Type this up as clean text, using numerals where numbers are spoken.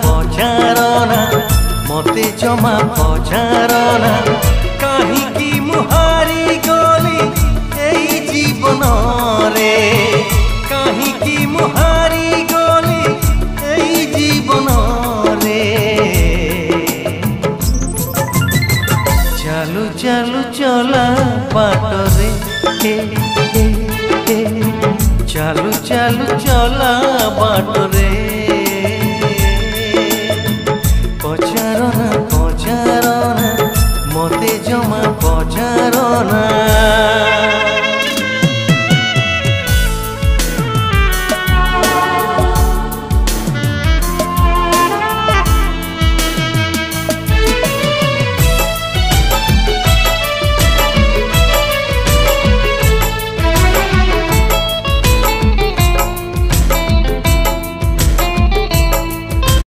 पचारना मते जमा पचारना कहीं मुहारी गली एई जीवन रे कहीं मुहारी गली एई जीवन रे चालू चालू चला बाटरे चालू चालू चला बाटरे